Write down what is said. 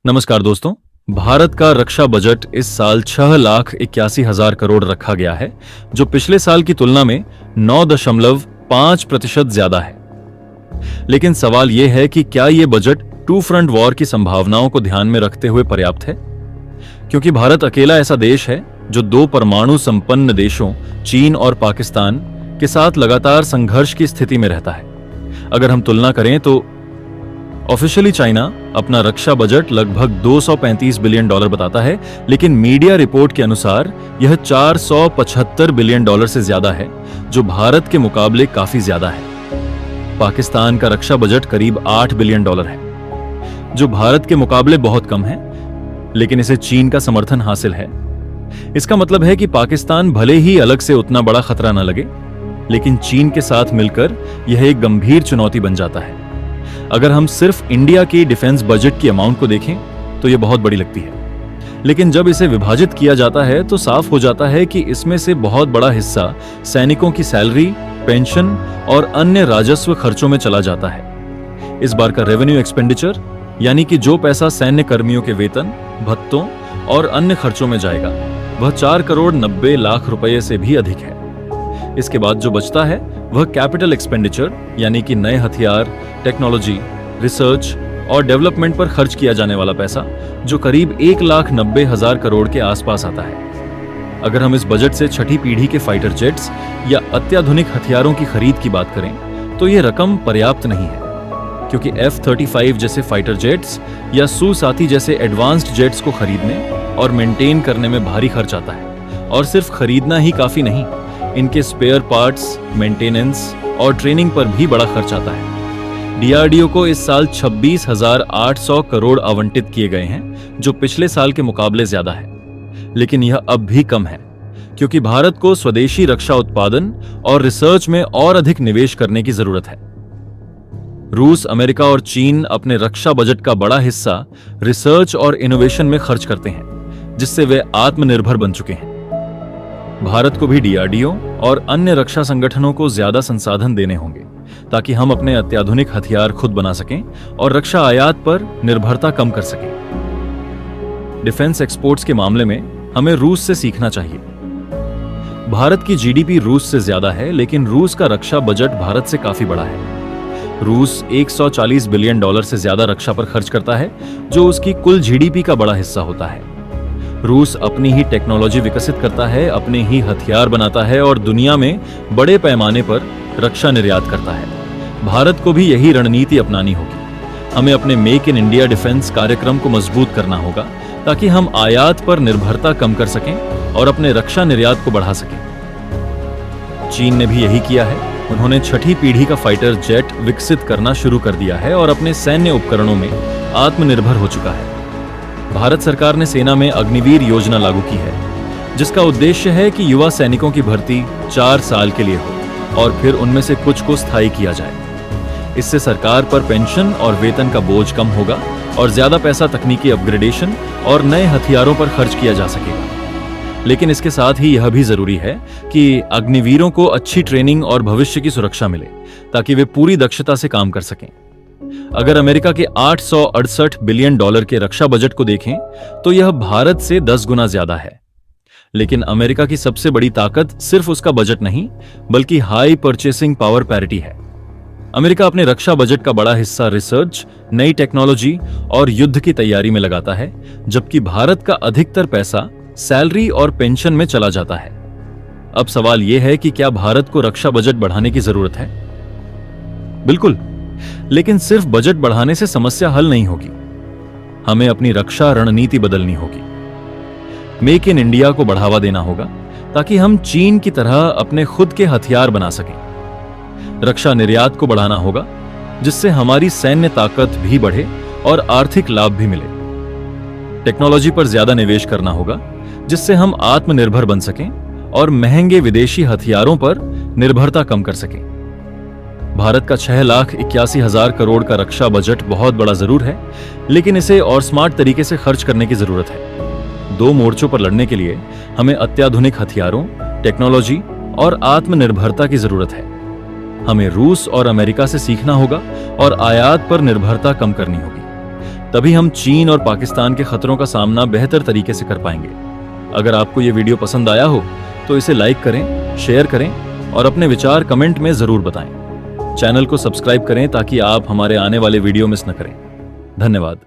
नमस्कार दोस्तों। भारत का रक्षा बजट इस साल 6,81,000 करोड़ रखा गया है, जो पिछले साल की तुलना में 9.5% ज्यादा है। लेकिन सवाल यह है कि क्या यह बजट टू फ्रंट वॉर की संभावनाओं को ध्यान में रखते हुए पर्याप्त है? क्योंकि भारत अकेला ऐसा देश है जो दो परमाणु संपन्न देशों चीन और पाकिस्तान के साथ लगातार संघर्ष की स्थिति में रहता है। अगर हम तुलना करें तो ऑफिशियली चाइना अपना रक्षा बजट लगभग 235 बिलियन डॉलर बताता है, लेकिन मीडिया रिपोर्ट के अनुसार यह 475 बिलियन डॉलर से ज्यादा है, जो भारत के मुकाबले काफी ज्यादा है। पाकिस्तान का रक्षा बजट करीब 8 बिलियन डॉलर है, जो भारत के मुकाबले बहुत कम है, लेकिन इसे चीन का समर्थन हासिल है। इसका मतलब है कि पाकिस्तान भले ही अलग से उतना बड़ा खतरा न लगे, लेकिन चीन के साथ मिलकर यह एक गंभीर चुनौती बन जाता है। अगर हम सिर्फ इंडिया की डिफेंस बजट की अमाउंट को देखें तो यह बहुत बड़ी लगती है, लेकिन जब इसे विभाजित किया जाता है तो साफ हो जाता है कि इसमें से बहुत बड़ा हिस्सा सैनिकों की सैलरी, पेंशन और अन्य राजस्व खर्चों में चला जाता है। इस बार का रेवेन्यू एक्सपेंडिचर, यानी कि जो पैसा सैन्य कर्मियों के वेतन, भत्तों और अन्य खर्चों में जाएगा, वह 4 करोड़ 90 लाख रुपए से भी अधिक है। इसके बाद जो बचता है वह कैपिटल एक्सपेंडिचर, यानी कि नए हथियार, टेक्नोलॉजी, रिसर्च और डेवलपमेंट पर खर्च किया जाने वाला पैसा, जो करीब 1,90,000 करोड़ के आसपास आता है। अगर हम इस बजट से छठी पीढ़ी के फाइटर जेट्स या अत्याधुनिक हथियारों की खरीद की बात करें तो यह रकम पर्याप्त नहीं है, क्योंकि F-35 जैसे फाइटर जेट्स या सू-30 जैसे एडवांस्ड जेट्स को खरीदने और मेंटेन करने में भारी खर्च आता है। और सिर्फ खरीदना ही काफी नहीं, इनके स्पेयर पार्ट्स, मेंटेनेंस और ट्रेनिंग पर भी बड़ा खर्च आता है। DRDO को इस साल 26,800 करोड़ आवंटित किए गए हैं, जो पिछले साल के मुकाबले ज्यादा है, लेकिन यह अब भी कम है, क्योंकि भारत को स्वदेशी रक्षा उत्पादन और रिसर्च में और अधिक निवेश करने की जरूरत है। रूस, अमेरिका और चीन अपने रक्षा बजट का बड़ा हिस्सा रिसर्च और इनोवेशन में खर्च करते हैं, जिससे वे आत्मनिर्भर बन चुके हैं। भारत को भी DRDO और अन्य रक्षा संगठनों को ज्यादा संसाधन देने होंगे, ताकि हम अपने अत्याधुनिक हथियार खुद बना सकें और रक्षा आयात पर निर्भरता कम कर सकें। डिफेंस एक्सपोर्ट्स के मामले में हमें रूस से सीखना चाहिए। भारत की GDP रूस से ज्यादा है, लेकिन रूस का रक्षा बजट भारत से काफी बड़ा है। रूस 140 बिलियन डॉलर से ज्यादा रक्षा पर खर्च करता है, जो उसकी कुल GDP का बड़ा हिस्सा होता है। रूस अपनी ही टेक्नोलॉजी विकसित करता है, अपने ही हथियार बनाता है और दुनिया में बड़े पैमाने पर रक्षा निर्यात करता है। भारत को भी यही रणनीति अपनानी होगी। हमें अपने मेक इन इंडिया डिफेंस कार्यक्रम को मजबूत करना होगा, ताकि हम आयात पर निर्भरता कम कर सकें और अपने रक्षा निर्यात को बढ़ा सकें। चीन ने भी यही किया है। उन्होंने छठी पीढ़ी का फाइटर जेट विकसित करना शुरू कर दिया है और अपने सैन्य उपकरणों में आत्मनिर्भर हो चुका है। भारत सरकार ने सेना में अग्निवीर योजना लागू की है, जिसका उद्देश्य है कि युवा सैनिकों की भर्ती 4 साल के लिए हो और फिर उनमें से कुछ को स्थायी किया जाए। इससे सरकार पर पेंशन और वेतन का बोझ कम होगा और ज्यादा पैसा तकनीकी अपग्रेडेशन और नए हथियारों पर खर्च किया जा सकेगा। लेकिन इसके साथ ही यह भी जरूरी है कि अग्निवीरों को अच्छी ट्रेनिंग और भविष्य की सुरक्षा मिले, ताकि वे पूरी दक्षता से काम कर सकें। अगर अमेरिका के 868 बिलियन डॉलर के रक्षा बजट को देखें तो यह भारत से 10 गुना ज्यादा है। लेकिन अमेरिका की सबसे बड़ी ताकत सिर्फ उसका बजट नहीं, बल्कि हाई परचेसिंग पावर पैरिटी है। अमेरिका अपने रक्षा बजट का बड़ा हिस्सा रिसर्च, नई टेक्नोलॉजी और युद्ध की तैयारी में लगाता है, जबकि भारत का अधिकतर पैसा सैलरी और पेंशन में चला जाता है। अब सवाल यह है कि क्या भारत को रक्षा बजट बढ़ाने की जरूरत है? बिल्कुल, लेकिन सिर्फ बजट बढ़ाने से समस्या हल नहीं होगी। हमें अपनी रक्षा रणनीति बदलनी होगी। मेक इन इंडिया को बढ़ावा देना होगा, ताकि हम चीन की तरह अपने खुद के हथियार बना सकें। रक्षा निर्यात को बढ़ाना होगा, जिससे हमारी सैन्य ताकत भी बढ़े और आर्थिक लाभ भी मिले। टेक्नोलॉजी पर ज्यादा निवेश करना होगा, जिससे हम आत्मनिर्भर बन सकें और महंगे विदेशी हथियारों पर निर्भरता कम कर सकें। भारत का 6,81,000 करोड़ का रक्षा बजट बहुत बड़ा जरूर है, लेकिन इसे और स्मार्ट तरीके से खर्च करने की जरूरत है। 2 मोर्चों पर लड़ने के लिए हमें अत्याधुनिक हथियारों, टेक्नोलॉजी और आत्मनिर्भरता की जरूरत है। हमें रूस और अमेरिका से सीखना होगा और आयात पर निर्भरता कम करनी होगी। तभी हम चीन और पाकिस्तान के खतरों का सामना बेहतर तरीके से कर पाएंगे। अगर आपको ये वीडियो पसंद आया हो तो इसे लाइक करें, शेयर करें और अपने विचार कमेंट में जरूर बताएं। चैनल को सब्सक्राइब करें ताकि आप हमारे आने वाले वीडियो मिस न करें। धन्यवाद।